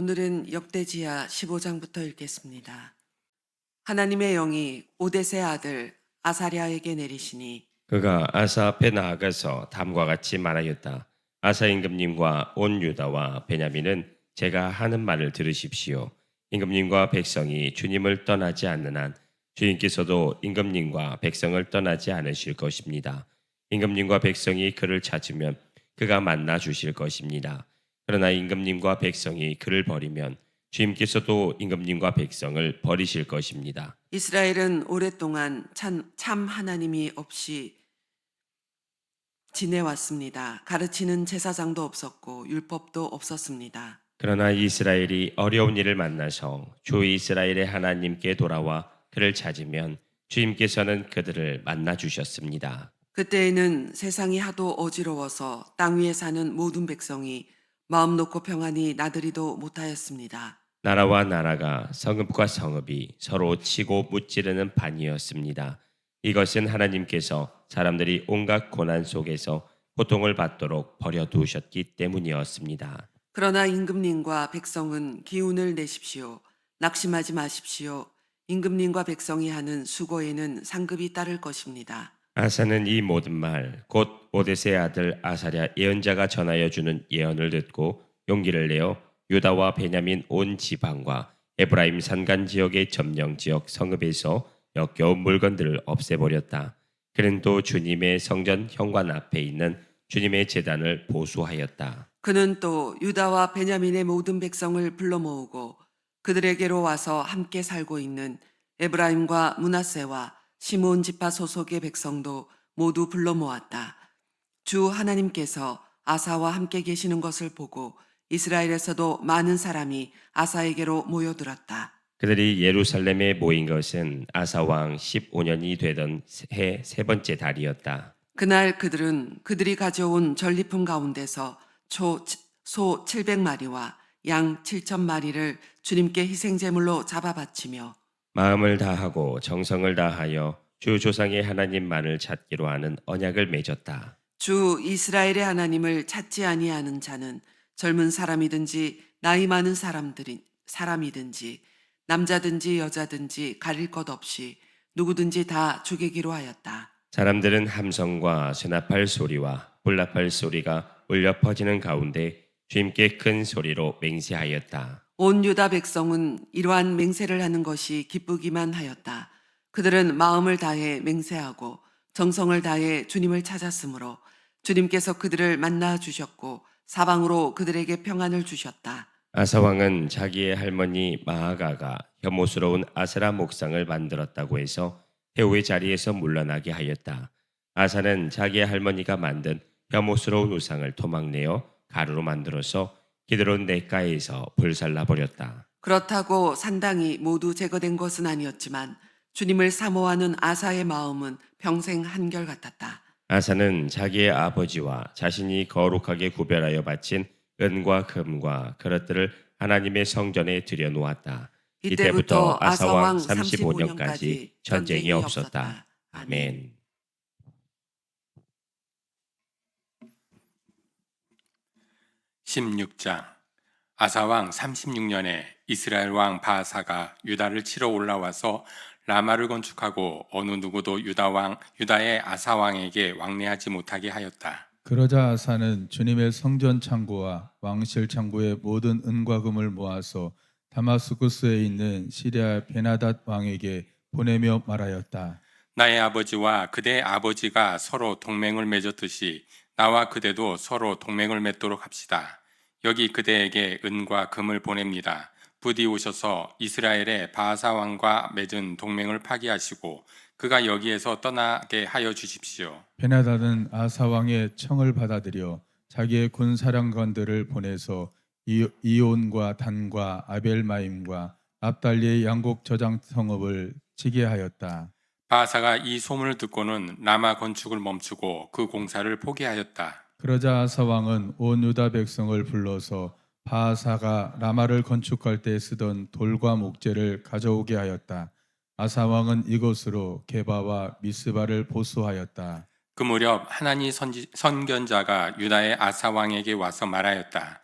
오늘은 역대지하 15장부터 읽겠습니다. 하나님의 영이 오뎃의 아들 아사랴에게 내리시니 그가 아사 앞에 나아가서 다음과 같이 말하였다. 아사 임금님과 온 유다와 베냐민은 제가 하는 말을 들으십시오. 임금님과 백성이 주님을 떠나지 않는 한 주님께서도 임금님과 백성을 떠나지 않으실 것입니다. 임금님과 백성이 그를 찾으면 그가 만나 주실 것입니다. 그러나 임금님과 백성이 그를 버리면 주님께서도 임금님과 백성을 버리실 것입니다. 이스라엘은 오랫동안 참 하나님이 없이 지내왔습니다. 가르치는 제사장도 없었고 율법도 없었습니다. 그러나 이스라엘이 어려운 일을 만나서 주 이스라엘의 하나님께 돌아와 그를 찾으면 주님께서는 그들을 만나 주셨습니다. 그때에는 세상이 하도 어지러워서 땅 위에 사는 모든 백성이 마음 놓고 평안히 나들이도 못하였습니다. 나라와 나라가 성읍과 성읍이 서로 치고 무찌르는 판이었습니다. 이것은 하나님께서 사람들이 온갖 고난 속에서 고통을 받도록 버려두셨기 때문이었습니다. 그러나 임금님과 백성은 기운을 내십시오. 낙심하지 마십시오. 임금님과 백성이 하는 수고에는 상급이 따를 것입니다. 아사는 이 모든 말, 곧 오뎃의 아들 아사랴 예언자가 전하여 주는 예언을 듣고 용기를 내어 유다와 베냐민 온 지방과 에브라임 산간 지역의 점령 지역 성읍에서 역겨운 물건들을 없애버렸다. 그는 또 주님의 성전 현관 앞에 있는 주님의 제단을 보수하였다. 그는 또 유다와 베냐민의 모든 백성을 불러 모으고 그들에게로 와서 함께 살고 있는 에브라임과 므낫세와 시므온 지파 소속의 백성도 모두 불러 모았다. 주 하나님께서 아사와 함께 계시는 것을 보고 이스라엘에서도 많은 사람이 아사에게로 모여들었다. 그들이 예루살렘에 모인 것은 아사 왕 15년이 되던 해 세 번째 달이었다. 그날 그들은 그들이 가져온 전리품 가운데서 소 700마리와 양 7,000마리를 주님께 희생제물로 잡아 바치며 마음을 다하고 정성을 다하여 주 조상의 하나님만을 찾기로 하는 언약을 맺었다. 주 이스라엘의 하나님을 찾지 아니하는 자는 젊은 사람이든지 나이 많은 사람이든지 남자든지 여자든지 가릴 것 없이 누구든지 다 죽이기로 하였다. 사람들은 함성과 수납할 소리와 불납할 소리가 울려 퍼지는 가운데 주님께 큰 소리로 맹세하였다. 온 유다 백성은 이러한 맹세를 하는 것이 기쁘기만 하였다. 그들은 마음을 다해 맹세하고 정성을 다해 주님을 찾았으므로 주님께서 그들을 만나 주셨고 사방으로 그들에게 평안을 주셨다. 아사 왕은 자기의 할머니 마아가가 혐오스러운 아세라 목상을 만들었다고 해서 해오의 자리에서 물러나게 하였다. 아사는 자기의 할머니가 만든 혐오스러운 우상을 토막내어 가루로 만들어서 기드론 냇가에서 불살라 버렸다. 그렇다고 산당이 모두 제거된 것은 아니었지만 주님을 사모하는 아사의 마음은 평생 한결같았다. 아사는 자기의 아버지와 자신이 거룩하게 구별하여 바친 은과 금과 그릇들을 하나님의 성전에 들여놓았다. 이때부터 아사 왕 35년까지 전쟁이 없었다. 아멘. 16장. 아사왕 36년에 이스라엘 왕 바아사가 유다를 치러 올라와서 라마를 건축하고 어느 누구도 유다의 아사왕에게 왕래하지 못하게 하였다. 그러자 아사는 주님의 성전 창고와 왕실 창고의 모든 은과 금을 모아서 다마스쿠스에 있는 시리아 베나닷 왕에게 보내며 말하였다. 나의 아버지와 그대의 아버지가 서로 동맹을 맺었듯이 나와 그대도 서로 동맹을 맺도록 합시다. 여기 그대에게 은과 금을 보냅니다. 부디 오셔서 이스라엘의 바아사 왕과 맺은 동맹을 파기하시고 그가 여기에서 떠나게 하여 주십시오. 베나닷은 아사 왕의 청을 받아들여 자기의 군사령관들을 보내서 이온과 단과 아벨마임과 압달리의 양곡 저장 성읍을 치게 하였다. 바아사가 이 소문을 듣고는 라마 건축을 멈추고 그 공사를 포기하였다. 그러자 아사 왕은 온 유다 백성을 불러서 바아사가 라마를 건축할 때 쓰던 돌과 목재를 가져오게 하였다. 아사 왕은 이곳으로 게바와 미스바를 보수하였다. 그 무렵 하나니 선견자가 유다의 아사 왕에게 와서 말하였다.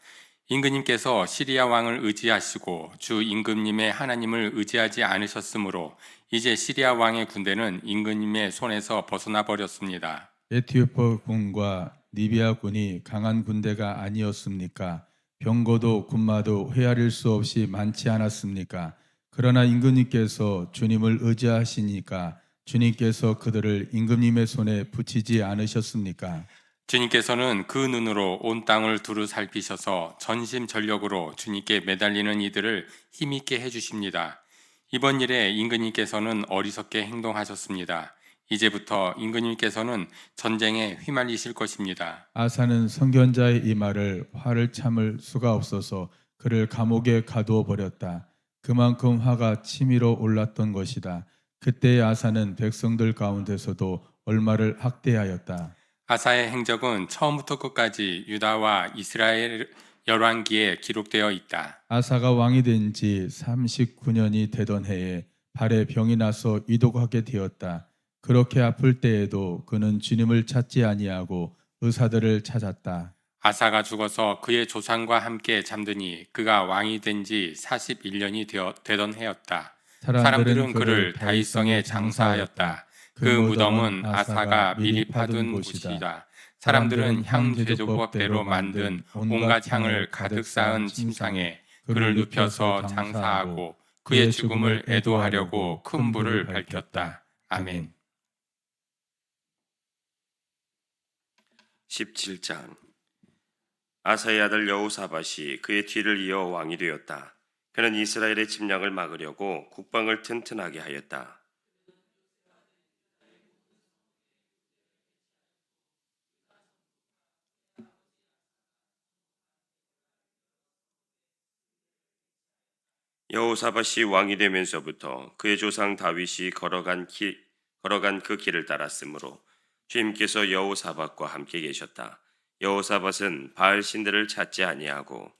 임금님께서 시리아 왕을 의지하시고 주 임금님의 하나님을 의지하지 않으셨으므로 이제 시리아 왕의 군대는 임금님의 손에서 벗어나 버렸습니다. 에티오프 군과 리비아 군이 강한 군대가 아니었습니까? 병거도 군마도 헤아릴 수 없이 많지 않았습니까? 그러나 임금님께서 주님을 의지하시니까 주님께서 그들을 임금님의 손에 붙이지 않으셨습니까? 주님께서는 그 눈으로 온 땅을 두루 살피셔서 전심전력으로 주님께 매달리는 이들을 힘있게 해주십니다. 이번 일에 임금님께서는 어리석게 행동하셨습니다. 이제부터 임금님께서는 전쟁에 휘말리실 것입니다. 아사는 선견자의 이 말을 화를 참을 수가 없어서 그를 감옥에 가두어 버렸다. 그만큼 화가 치밀어 올랐던 것이다. 그때 아사는 백성들 가운데서도 얼마를 학대하였다. 아사의 행적은 처음부터 끝까지 유다와 이스라엘 열왕기에 기록되어 있다. 아사가 왕이 된 지 39년이 되던 해에 발에 병이 나서 위독하게 되었다. 그렇게 아플 때에도 그는 주님을 찾지 아니하고 의사들을 찾았다. 아사가 죽어서 그의 조상과 함께 잠드니 그가 왕이 된 지 41년이 되던 해였다. 사람들은 그를 다윗성에 장사하였다. 그 무덤은 아사가 미리 파둔 곳이다. 사람들은 향 제조법대로 만든 온갖 향을 가득 쌓은 침상에 그를 눕혀서 장사하고 그의 죽음을 애도하려고 큰 불을 밝혔다. 아멘. 17장. 아사의 아들 여호사밧이 그의 뒤를 이어 왕이 되었다. 그는 이스라엘의 침략을 막으려고 국방을 튼튼하게 하였다. 여호사밧이 왕이 되면서부터 그의 조상 다윗이 걸어간 그 길을 따랐으므로 주님께서 여호사밧과 함께 계셨다. 여호사밧은 바알 신들을 찾지 아니하고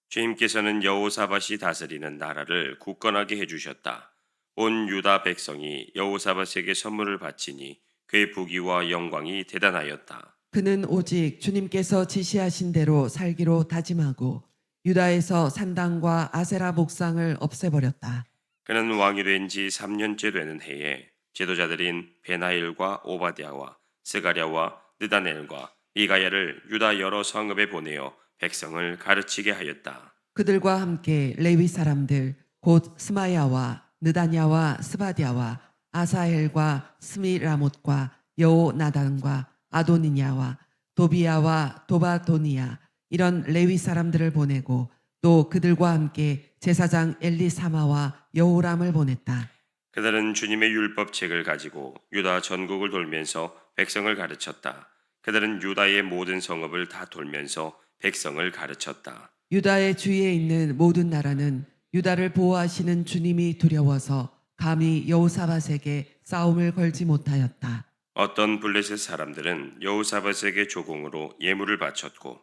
주님께서는 여호사밧이 다스리는 나라를 굳건하게 해주셨다. 온 유다 백성이 여호사밧에게 선물을 바치니 그의 부귀와 영광이 대단하였다. 그는 오직 주님께서 지시하신 대로 살기로 다짐하고 유다에서 산당과 아세라 목상을 없애버렸다. 그는 왕이 된 지 3년째 되는 해에 지도자들인 베나일과 오바댜와 스가랴와 느다넬과 미가야를 유다 여러 성읍에 보내어 백성을 가르치게 하였다. 그들과 함께 레위 사람들 곧 스마야와 느다냐와 스바디아와 아사헬과 스미라못과 여호나단과 아도니냐와 도비야와 도바도니야 이런 레위 사람들을 보내고 또 그들과 함께 제사장 엘리사마와 여호람을 보냈다. 그들은 주님의 율법책을 가지고 유다 전국을 돌면서 백성을 가르쳤다. 그들은 유다의 모든 성읍을 다 돌면서 백성을 가르쳤다. 유다의 주위에 있는 모든 나라는 유다를 보호하시는 주님이 두려워서 감히 여호사밧에게 싸움을 걸지 못하였다. 어떤 블레셋 사람들은 여호사밧에게 조공으로 예물을 바쳤고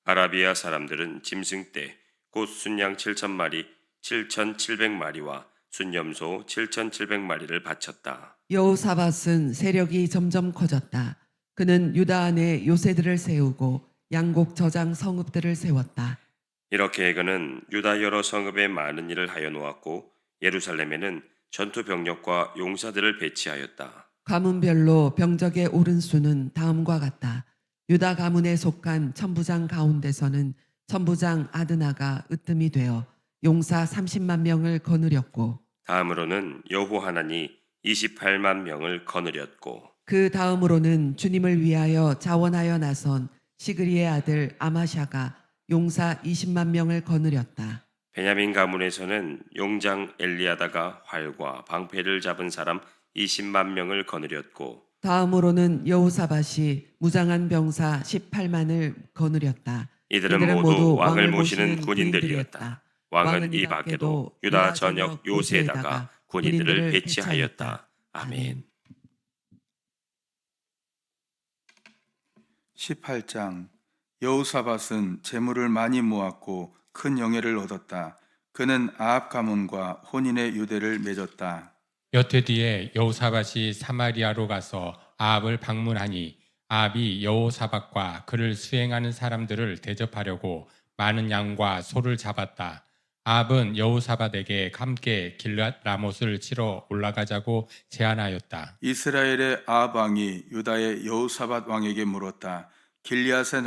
아라비아 사람들은 짐승떼 곧 순양 7,000마리 7,700마리와 순염소 7,700마리를 바쳤다. 여호사밧은 세력이 점점 커졌다. 그는 유다 안에 요새들을 세우고 양곡 저장 성읍들을 세웠다. 이렇게 그는 유다 여러 성읍에 많은 일을 하여 놓았고 예루살렘에는 전투 병력과 용사들을 배치하였다. 가문별로 병적의 오른 수는 다음과 같다. 유다 가문에 속한 천부장 가운데서는 천부장 아드나가 으뜸이 되어 용사 30만 명을 거느렸고 다음으로는 여호하나니 28만 명을 거느렸고 그 다음으로는 주님을 위하여 자원하여 나선 시그리의 아들 아마샤가 용사 20만 명을 거느렸다. 베냐민 가문에서는 용장 엘리아다가 활과 방패를 잡은 사람 20만 명을 거느렸고 다음으로는 여호사밧이 무장한 병사 18만을 거느렸다. 이들은 모두 왕을 모시는 군인들이었다. 왕은 이 밖에도 유다 전역 요새에다가 군인들을 배치하였다. 아멘. 18장. 여호사밧은 재물을 많이 모았고 큰 영예를 얻었다. 그는 아합 가문과 혼인의 유대를 맺었다. 몇 해 뒤에 여호사밧이 사마리아로 가서 아합을 방문하니 아합이 여호사밧과 그를 수행하는 사람들을 대접하려고 많은 양과 소를 잡았다. 아합은 여호사밧에게 함께 길랏 라못을 치러 올라가자고 제안하였다. 이스라엘의 아합 왕이 유다의 여호사밧 왕에게 물었다. 길리앗의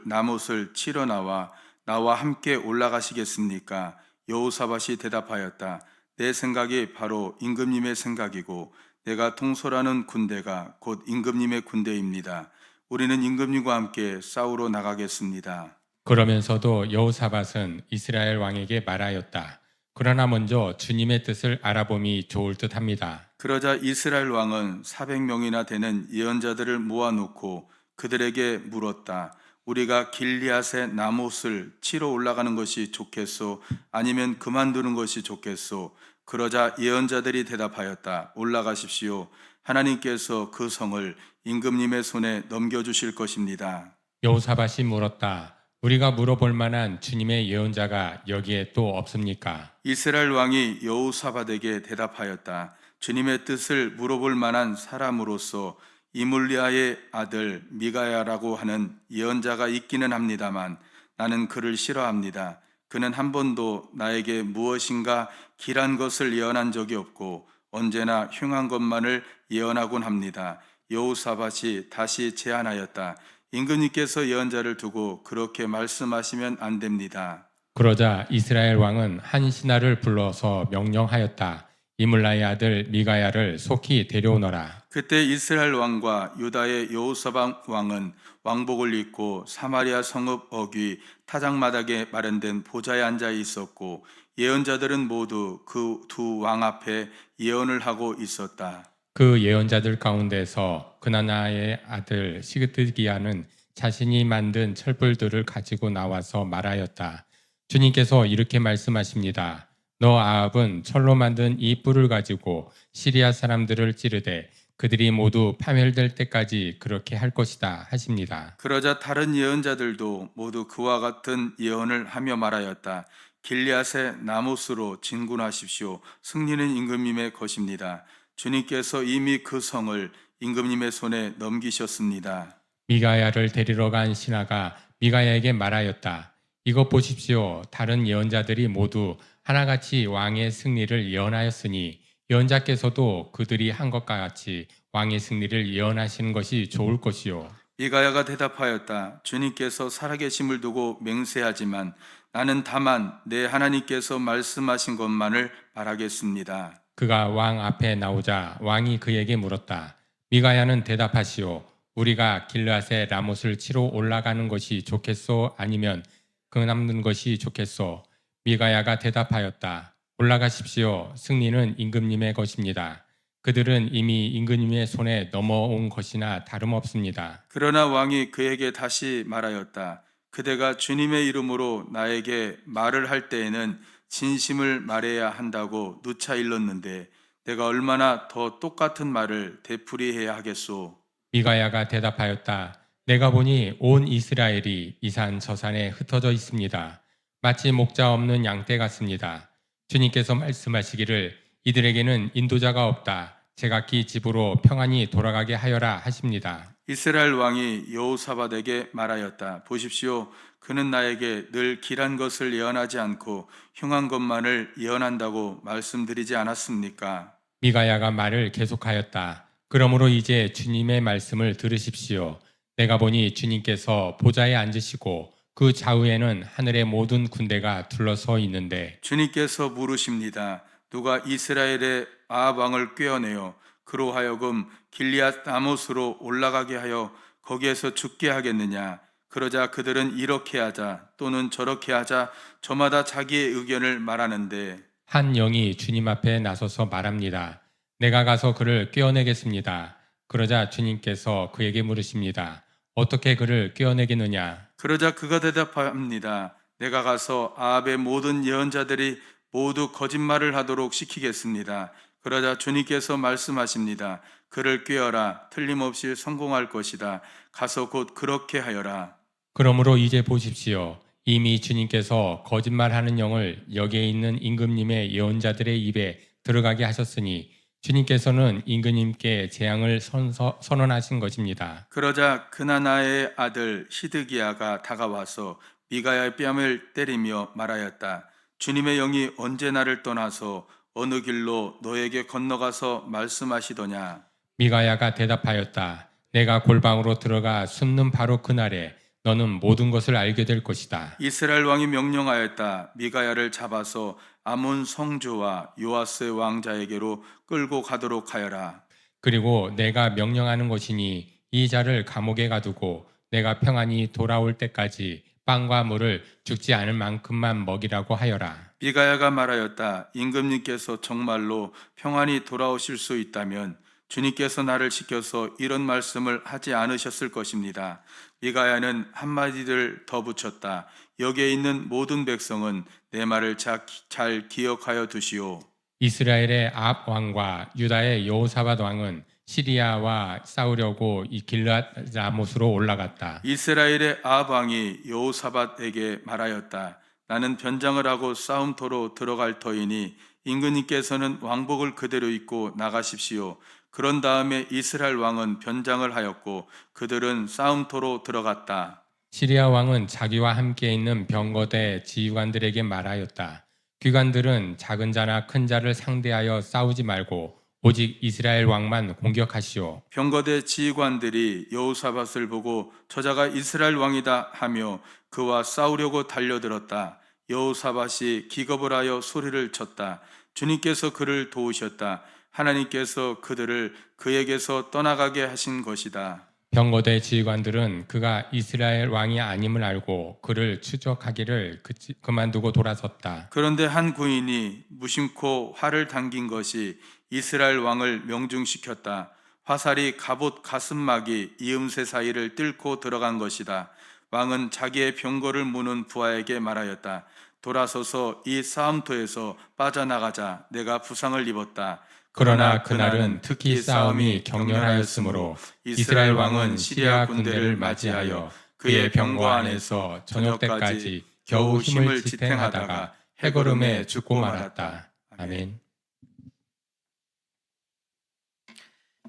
나못을 치러 나와 함께 올라가시겠습니까? 여호사밧이 대답하였다. 내 생각이 바로 임금님의 생각이고 내가 통솔하는 군대가 곧 임금님의 군대입니다. 우리는 임금님과 함께 싸우러 나가겠습니다. 그러면서도 여호사밧은 이스라엘 왕에게 말하였다. 그러나 먼저 주님의 뜻을 알아봄이 좋을 듯합니다. 그러자 이스라엘 왕은 400명이나 되는 예언자들을 모아놓고 그들에게 물었다. 우리가 길리앗의 나못을 치러 올라가는 것이 좋겠소? 아니면 그만두는 것이 좋겠소? 그러자 예언자들이 대답하였다. 올라가십시오. 하나님께서 그 성을 임금님의 손에 넘겨주실 것입니다. 여호사밧이 물었다. 우리가 물어볼 만한 주님의 예언자가 여기에 또 없습니까? 이스라엘 왕이 여호사밧에게 대답하였다. 주님의 뜻을 물어볼 만한 사람으로서 이물리아의 아들 미가야라고 하는 예언자가 있기는 합니다만 나는 그를 싫어합니다. 그는 한 번도 나에게 무엇인가 길한 것을 예언한 적이 없고 언제나 흉한 것만을 예언하곤 합니다. 여호사밧이 다시 제안하였다. 임금님께서 예언자를 두고 그렇게 말씀하시면 안 됩니다. 그러자 이스라엘 왕은 한 신하를 불러서 명령하였다. 이물라의 아들 미가야를 속히 데려오너라. 그때 이스라엘 왕과 유다의 여호사밧 왕은 왕복을 입고 사마리아 성읍 어귀 타작마당에 마련된 보좌에 앉아 있었고 예언자들은 모두 그 두 왕 앞에 예언을 하고 있었다. 그 예언자들 가운데서 그나나의 아들 시그드기야는 자신이 만든 철불들을 가지고 나와서 말하였다. 주님께서 이렇게 말씀하십니다. 너 아합은 철로 만든 이 뿔을 가지고 시리아 사람들을 찌르되 그들이 모두 파멸될 때까지 그렇게 할 것이다 하십니다. 그러자 다른 예언자들도 모두 그와 같은 예언을 하며 말하였다. 길리앗의 나못으로 진군하십시오. 승리는 임금님의 것입니다. 주님께서 이미 그 성을 임금님의 손에 넘기셨습니다. 미가야를 데리러 간 신하가 미가야에게 말하였다. 이것 보십시오. 다른 예언자들이 모두 하나같이 왕의 승리를 예언하였으니 예언자께서도 그들이 한 것과 같이 왕의 승리를 예언하시는 것이 좋을 것이요. 미가야가 대답하였다. 주님께서 살아계심을 두고 맹세하지만 나는 다만 내 하나님께서 말씀하신 것만을 말하겠습니다. 그가 왕 앞에 나오자 왕이 그에게 물었다. 미가야는 대답하시오. 우리가 길르앗의 라못을 치러 올라가는 것이 좋겠소? 아니면 그 남는 것이 좋겠소? 미가야가 대답하였다. 올라가십시오. 승리는 임금님의 것입니다. 그들은 이미 임금님의 손에 넘어온 것이나 다름없습니다. 그러나 왕이 그에게 다시 말하였다. 그대가 주님의 이름으로 나에게 말을 할 때에는 진심을 말해야 한다고 누차 일렀는데 내가 얼마나 더 똑같은 말을 되풀이해야 하겠소. 미가야가 대답하였다. 내가 보니 온 이스라엘이 이 산 저 산에 흩어져 있습니다. 마치 목자 없는 양떼 같습니다. 주님께서 말씀하시기를 이들에게는 인도자가 없다. 제각기 집으로 평안히 돌아가게 하여라 하십니다. 이스라엘 왕이 여호사밧에게 말하였다. 보십시오. 그는 나에게 늘 길한 것을 예언하지 않고 흉한 것만을 예언한다고 말씀드리지 않았습니까? 미가야가 말을 계속하였다. 그러므로 이제 주님의 말씀을 들으십시오. 내가 보니 주님께서 보좌에 앉으시고 그 좌우에는 하늘의 모든 군대가 둘러서 있는데 주님께서 물으십니다. 누가 이스라엘의 아합 왕을 꿰어내어 그로 하여금 길리앗 나못으로 올라가게 하여 거기에서 죽게 하겠느냐? 그러자 그들은 이렇게 하자 또는 저렇게 하자 저마다 자기의 의견을 말하는데 한 영이 주님 앞에 나서서 말합니다. 내가 가서 그를 꿰어내겠습니다. 그러자 주님께서 그에게 물으십니다. 어떻게 그를 꿰어내겠느냐? 그러자 그가 대답합니다. 내가 가서 아합의 모든 예언자들이 모두 거짓말을 하도록 시키겠습니다. 그러자 주님께서 말씀하십니다. 그를 꿰어라. 틀림없이 성공할 것이다. 가서 곧 그렇게 하여라. 그러므로 이제 보십시오. 이미 주님께서 거짓말하는 영을 여기에 있는 임금님의 예언자들의 입에 들어가게 하셨으니 주님께서는 임금님께 재앙을 선언하신 것입니다. 그러자 그나나의 아들 시드기야가 다가와서 미가야의 뺨을 때리며 말하였다. 주님의 영이 언제 나를 떠나서 어느 길로 너에게 건너가서 말씀하시더냐. 미가야가 대답하였다. 내가 골방으로 들어가 숨는 바로 그날에 너는 모든 것을 알게 될 것이다. 이스라엘 왕이 명령하였다. 미가야를 잡아서 아몬 성주와 요아스 왕자에게로 끌고 가도록 하여라. 그리고 내가 명령하는 것이니 이 자를 감옥에 가두고 내가 평안히 돌아올 때까지 빵과 물을 죽지 않을 만큼만 먹이라고 하여라. 미가야가 말하였다. 임금님께서 정말로 평안히 돌아오실 수 있다면 주님께서 나를 시켜서 이런 말씀을 하지 않으셨을 것입니다. 미가야는 한마디를 더 붙였다. 여기에 있는 모든 백성은 내 말을 잘 기억하여 두시오. 이스라엘의 아합 왕과 유다의 여호사밧 왕은 시리아와 싸우려고 이 길앗 라못으로 올라갔다. 이스라엘의 아합 왕이 여호사밧에게 말하였다. 나는 변장을 하고 싸움터로 들어갈 터이니 임금님께서는 왕복을 그대로 입고 나가십시오. 그런 다음에 이스라엘 왕은 변장을 하였고 그들은 싸움터로 들어갔다. 시리아 왕은 자기와 함께 있는 병거대 지휘관들에게 말하였다. 귀관들은 작은 자나 큰 자를 상대하여 싸우지 말고 오직 이스라엘 왕만 공격하시오. 병거대 지휘관들이 여호사밧을 보고 저자가 이스라엘 왕이다 하며 그와 싸우려고 달려들었다. 여호사밧이 기겁을 하여 소리를 쳤다. 주님께서 그를 도우셨다. 하나님께서 그들을 그에게서 떠나가게 하신 것이다. 병거대 지휘관들은 그가 이스라엘 왕이 아님을 알고 그를 추적하기를 그만두고 돌아섰다. 그런데 한 군인이 무심코 활을 당긴 것이 이스라엘 왕을 명중시켰다. 화살이 갑옷 가슴막이 이음새 사이를 뚫고 들어간 것이다. 왕은 자기의 병거를 무는 부하에게 말하였다. 돌아서서 이 싸움터에서 빠져나가자. 내가 부상을 입었다. 그러나 그날은 특히 싸움이 격렬하였으므로 이스라엘 왕은 시리아 군대를 맞이하여 그의 병거 안에서 저녁 때까지 겨우 힘을 지탱하다가 해걸음에 죽고 말았다. 아멘.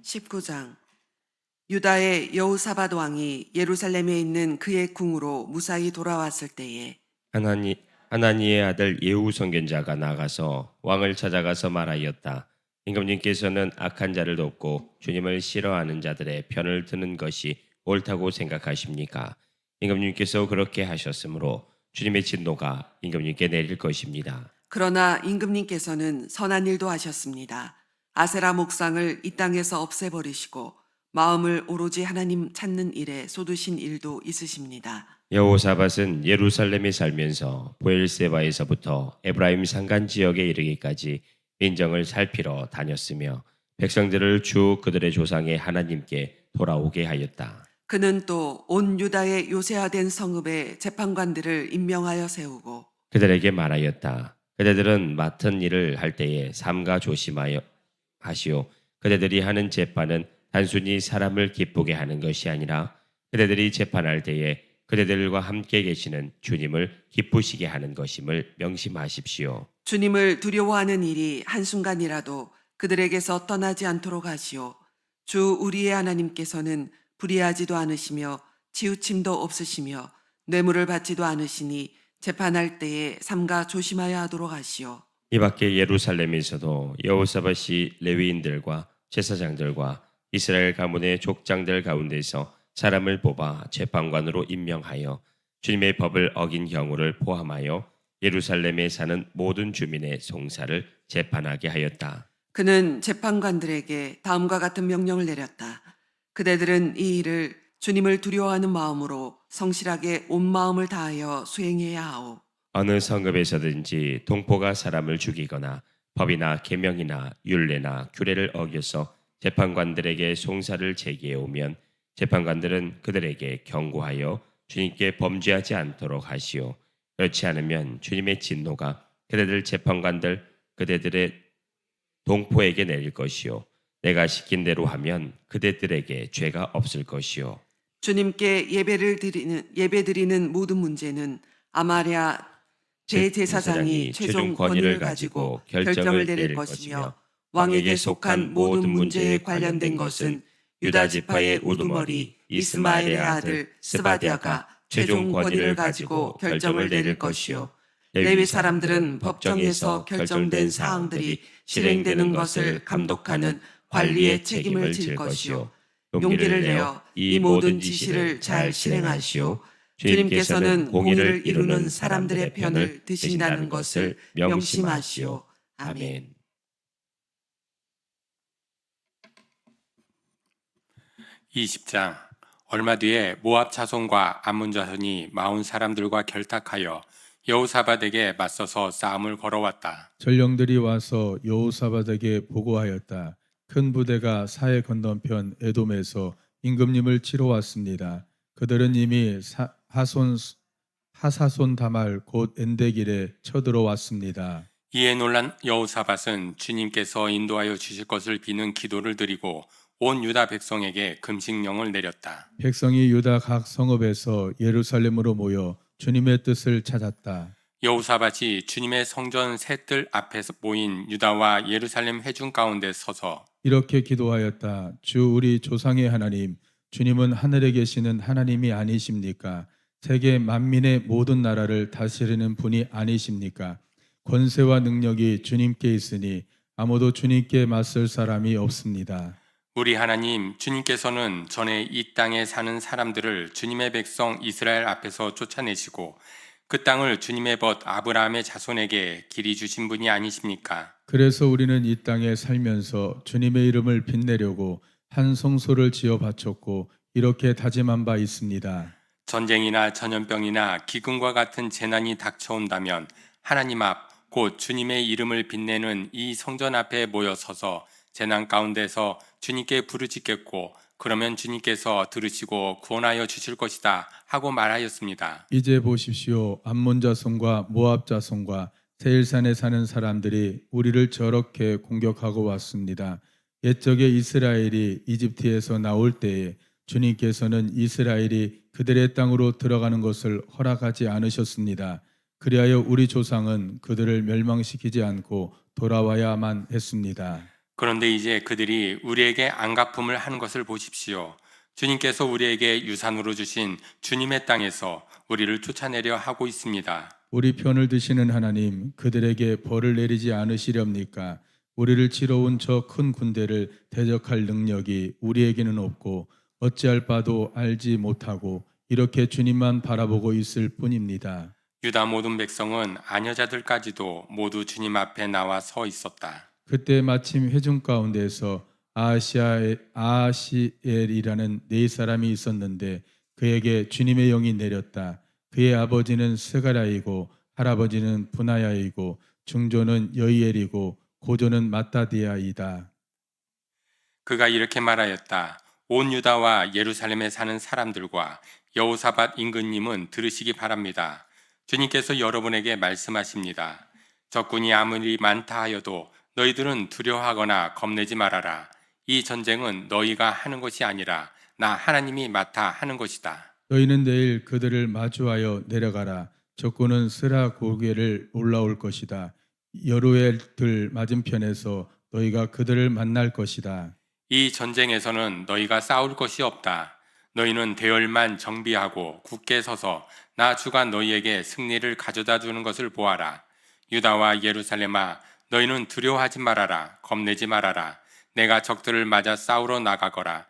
19장 유다의 여호사밧 왕이 예루살렘에 있는 그의 궁으로 무사히 돌아왔을 때에 하나니의 아들 예후 선견자가 나가서 왕을 찾아가서 말하였다. 임금님께서는 악한 자를 돕고 주님을 싫어하는 자들의 편을 드는 것이 옳다고 생각하십니까? 임금님께서 그렇게 하셨으므로 주님의 진노가 임금님께 내릴 것입니다. 그러나 임금님께서는 선한 일도 하셨습니다. 아세라 목상을 이 땅에서 없애버리시고 마음을 오로지 하나님 찾는 일에 쏟으신 일도 있으십니다. 여호사밧은 예루살렘에 살면서 보엘세바에서부터 에브라임 산간 지역에 이르기까지 민정을 살피러 다녔으며 백성들을 주 그들의 조상의 하나님께 돌아오게 하였다. 그는 또 온 유다의 요새화된 성읍의 재판관들을 임명하여 세우고 그들에게 말하였다. 그대들은 맡은 일을 할 때에 삼가 조심하여 하시오. 그대들이 하는 재판은 단순히 사람을 기쁘게 하는 것이 아니라 그대들이 재판할 때에 그대들과 함께 계시는 주님을 기쁘시게 하는 것임을 명심하십시오. 주님을 두려워하는 일이 한순간이라도 그들에게서 떠나지 않도록 하시오. 주 우리의 하나님께서는 불의하지도 않으시며 치우침도 없으시며 뇌물을 받지도 않으시니 재판할 때에 삼가 조심하여 하도록 하시오. 이 밖에 예루살렘에서도 여호사밧이 레위인들과 제사장들과 이스라엘 가문의 족장들 가운데서 사람을 뽑아 재판관으로 임명하여 주님의 법을 어긴 경우를 포함하여 예루살렘에 사는 모든 주민의 송사를 재판하게 하였다. 그는 재판관들에게 다음과 같은 명령을 내렸다. 그대들은 이 일을 주님을 두려워하는 마음으로 성실하게 온 마음을 다하여 수행해야 하오. 어느 성읍에서든지 동포가 사람을 죽이거나 법이나 계명이나 율례나 규례를 어겨서 재판관들에게 송사를 제기해 오면 재판관들은 그들에게 경고하여 주님께 범죄하지 않도록 하시오. 그렇지 않으면 주님의 진노가 그대들 재판관들 그대들의 동포에게 내릴 것이요 내가 시킨 대로 하면 그대들에게 죄가 없을 것이요 주님께 예배드리는 모든 문제는 아마랴 대제사장이 최종 권위를 가지고 결정을 내릴 것이며 왕에게 속한 모든 문제에 관련된 것은 유다 지파의 우두머리 이스마엘의 아들 스바디아가 최종 권위를 가지고 결정을 내릴 것이요. 레위 사람들은 법정에서 결정된 사항들이 실행되는 것을 감독하는 관리의 책임을 질 것이요. 용기를 내어 이 모든 지시를 잘 실행하시오. 주님께서는 공의를 이루는 사람들의 편을 드신다는 것을 명심하시오. 아멘. (20장) 얼마 뒤에 모압 자손과 암몬 자손이 마온 사람들과 결탁하여 여호사밧에게 맞서서 싸움을 걸어왔다. 전령들이 와서 여호사밧에게 보고하였다. 큰 부대가 사해 건너편 에돔에서 임금님을 치러 왔습니다. 그들은 이미 하사손 다말 곧 엔데길에 쳐들어왔습니다. 이에 놀란 여호사밧은 주님께서 인도하여 주실 것을 비는 기도를 드리고 온 유다 백성에게 금식령을 내렸다. 백성이 유다 각 성읍에서 예루살렘으로 모여 주님의 뜻을 찾았다. 여호사밧이 주님의 성전 세 뜰 앞에서 모인 유다와 예루살렘 회중 가운데 서서 이렇게 기도하였다. 주 우리 조상의 하나님, 주님은 하늘에 계시는 하나님이 아니십니까? 세계 만민의 모든 나라를 다스리는 분이 아니십니까? 권세와 능력이 주님께 있으니 아무도 주님께 맞설 사람이 없습니다. 우리 하나님 주님께서는 전에 이 땅에 사는 사람들을 주님의 백성 이스라엘 앞에서 쫓아내시고 그 땅을 주님의 벗 아브라함의 자손에게 길이 주신 분이 아니십니까? 그래서 우리는 이 땅에 살면서 주님의 이름을 빛내려고 한 성소를 지어 바쳤고 이렇게 다짐한 바 있습니다. 전쟁이나 전염병이나 기근과 같은 재난이 닥쳐온다면 하나님 앞 곧 주님의 이름을 빛내는 이 성전 앞에 모여 서서 재난 가운데서 주님께 부르짖겠고 그러면 주님께서 들으시고 구원하여 주실 것이다 하고 말하였습니다. 이제 보십시오. 암몬 자손과 모압 자손과 세일산에 사는 사람들이 우리를 저렇게 공격하고 왔습니다. 옛적에 이스라엘이 이집트에서 나올 때에 주님께서는 이스라엘이 그들의 땅으로 들어가는 것을 허락하지 않으셨습니다. 그리하여 우리 조상은 그들을 멸망시키지 않고 돌아와야만 했습니다. 그런데 이제 그들이 우리에게 안갚음을 하는 것을 보십시오. 주님께서 우리에게 유산으로 주신 주님의 땅에서 우리를 쫓아내려 하고 있습니다. 우리 편을 드시는 하나님, 그들에게 벌을 내리지 않으시렵니까? 우리를 치러 온 저 큰 군대를 대적할 능력이 우리에게는 없고 어찌할 바도 알지 못하고 이렇게 주님만 바라보고 있을 뿐입니다. 유다 모든 백성은 아녀자들까지도 모두 주님 앞에 나와 서 있었다. 그때 마침 회중 가운데서 아하시엘이라는 네 사람이 있었는데 그에게 주님의 영이 내렸다. 그의 아버지는 스가랴이고 할아버지는 분하야이고 중조는 여이엘이고 고조는 마따디아이다. 그가 이렇게 말하였다. 온 유다와 예루살렘에 사는 사람들과 여호사밧 임금님은 들으시기 바랍니다. 주님께서 여러분에게 말씀하십니다. 적군이 아무리 많다 하여도 너희들은 두려워하거나 겁내지 말아라. 이 전쟁은 너희가 하는 것이 아니라 나 하나님이 맡아 하는 것이다. 너희는 내일 그들을 마주하여 내려가라. 적군은 스라 고개를 올라올 것이다. 여루엘 들 맞은편에서 너희가 그들을 만날 것이다. 이 전쟁에서는 너희가 싸울 것이 없다. 너희는 대열만 정비하고 굳게 서서 나 주가 너희에게 승리를 가져다 주는 것을 보아라. 유다와 예루살렘아, 너희는 두려워하지 말아라. 겁내지 말아라. 내가 적들을 맞아 싸우러 나가거라.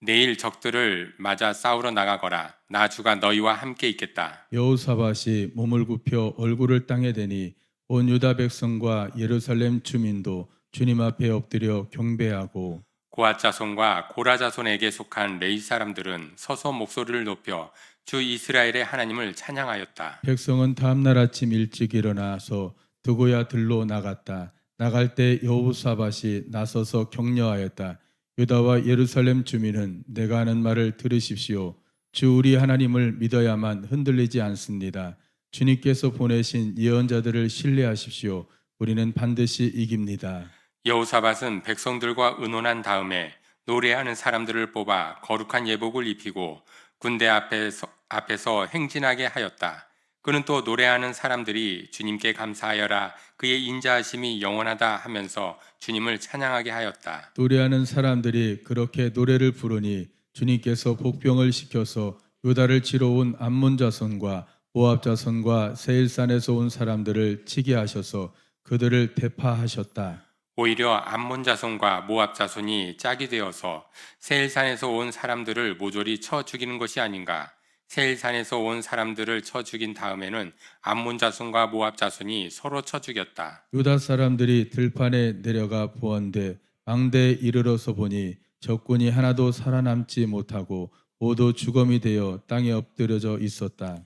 내일 적들을 맞아 싸우러 나가거라. 나 주가 너희와 함께 있겠다. 여호사밧이 몸을 굽혀 얼굴을 땅에 대니 온 유다 백성과 예루살렘 주민도 주님 앞에 엎드려 경배하고 고앗 자손과 고라 자손에게 속한 레위 사람들은 서서 목소리를 높여 주 이스라엘의 하나님을 찬양하였다. 백성은 다음날 아침 일찍 일어나서 드고야 들로 나갔다. 나갈 때 여호사밧이 나서서 격려하였다. 유다와 예루살렘 주민은 내가 하는 말을 들으십시오. 주 우리 하나님을 믿어야만 흔들리지 않습니다. 주님께서 보내신 예언자들을 신뢰하십시오. 우리는 반드시 이깁니다. 여호사밧은 백성들과 의논한 다음에 노래하는 사람들을 뽑아 거룩한 예복을 입히고 군대 앞에서 행진하게 하였다. 그는 또 노래하는 사람들이 주님께 감사하여라 그의 인자하심이 영원하다 하면서 주님을 찬양하게 하였다. 노래하는 사람들이 그렇게 노래를 부르니 주님께서 복병을 시켜서 유다를 치러 온 암몬 자손과 모압 자손과 세일산에서 온 사람들을 치게 하셔서 그들을 대파하셨다. 오히려 암몬 자손과 모압 자손이 짝이 되어서 세일산에서 온 사람들을 모조리 쳐 죽이는 것이 아닌가. 세일산에서 온 사람들을 쳐 죽인 다음에는 암몬 자손과 모압 자손이 서로 쳐 죽였다. 유다 사람들이 들판에 내려가 보았는데 망대에 이르러서 보니 적군이 하나도 살아남지 못하고 모두 죽음이 되어 땅에 엎드려져 있었다.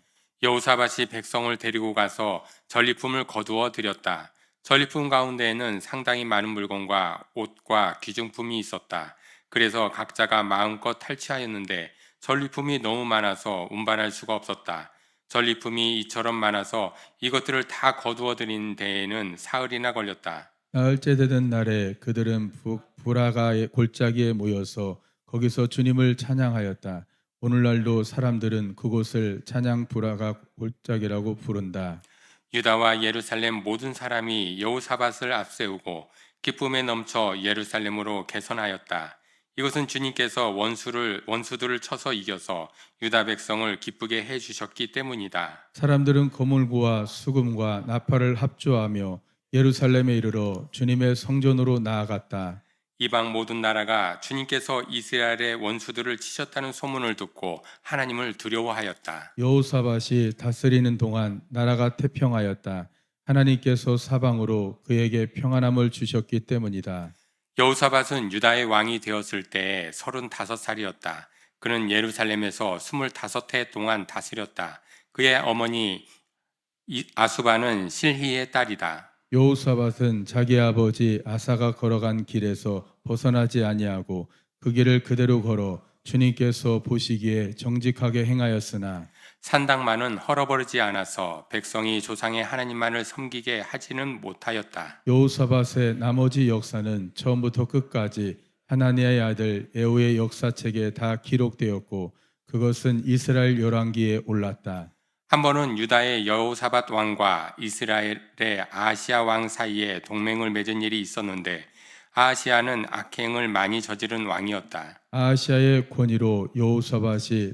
여호사밧이 백성을 데리고 가서 전리품을 거두어 드렸다. 전리품 가운데에는 상당히 많은 물건과 옷과 귀중품이 있었다. 그래서 각자가 마음껏 탈취하였는데 전리품이 너무 많아서 운반할 수가 없었다. 전리품이 이처럼 많아서 이것들을 다 거두어 드리는 데에는 사흘이나 걸렸다. 나흘째 되던 날에 그들은 부라가의 골짜기에 모여서 거기서 주님을 찬양하였다. 오늘날도 사람들은 그곳을 찬양 부라가 골짜기라고 부른다. 유다와 예루살렘 모든 사람이 여호사밧을 앞세우고 기쁨에 넘쳐 예루살렘으로 개선하였다. 이것은 주님께서 원수들을 쳐서 이겨서 유다 백성을 기쁘게 해 주셨기 때문이다. 사람들은 거물과 수금과 나팔을 합주하며 예루살렘에 이르러 주님의 성전으로 나아갔다. 이방 모든 나라가 주님께서 이스라엘의 원수들을 치셨다는 소문을 듣고 하나님을 두려워하였다. 여호사밧이 다스리는 동안 나라가 태평하였다. 하나님께서 사방으로 그에게 평안함을 주셨기 때문이다. 여호사밧은 유다의 왕이 되었을 때 35살이었다. 그는 예루살렘에서 25해 동안 다스렸다. 그의 어머니 아수바는 실히의 딸이다. 여호사밧은 자기 아버지 아사가 걸어간 길에서 벗어나지 아니하고 그 길을 그대로 걸어 주님께서 보시기에 정직하게 행하였으나 산당만은 헐어버리지 않아서 백성이 조상의 하나님만을 섬기게 하지는 못하였다. 여호사밧의 나머지 역사는 처음부터 끝까지 하나니의 아들 에후의 역사책에 다 기록되었고 그것은 이스라엘 열왕기에 올랐다. 한 번은 유다의 여호사밧 왕과 이스라엘의 아하시아 왕 사이에 동맹을 맺은 일이 있었는데 아하시아는 악행을 많이 저지른 왕이었다. 아하시아의 권위로 여호사밧이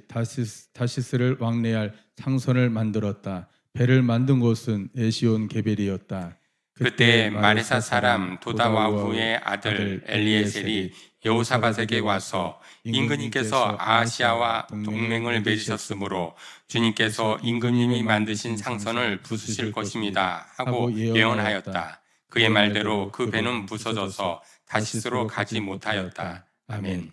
다시스를 왕래할 상선을 만들었다. 배를 만든 곳은 에시온 게벨이었다. 그때 마레사 사람 도다와후의 아들 엘리에셀이 여호사밧에게 와서 임금님께서 아하시아와 동맹을 맺으셨으므로 주님께서 임금님이 만드신 상선을 부수실 것입니다 하고 예언하였다. 그의 말대로 그 배는 부서져서 다시스로 가지 못하였다. 아멘.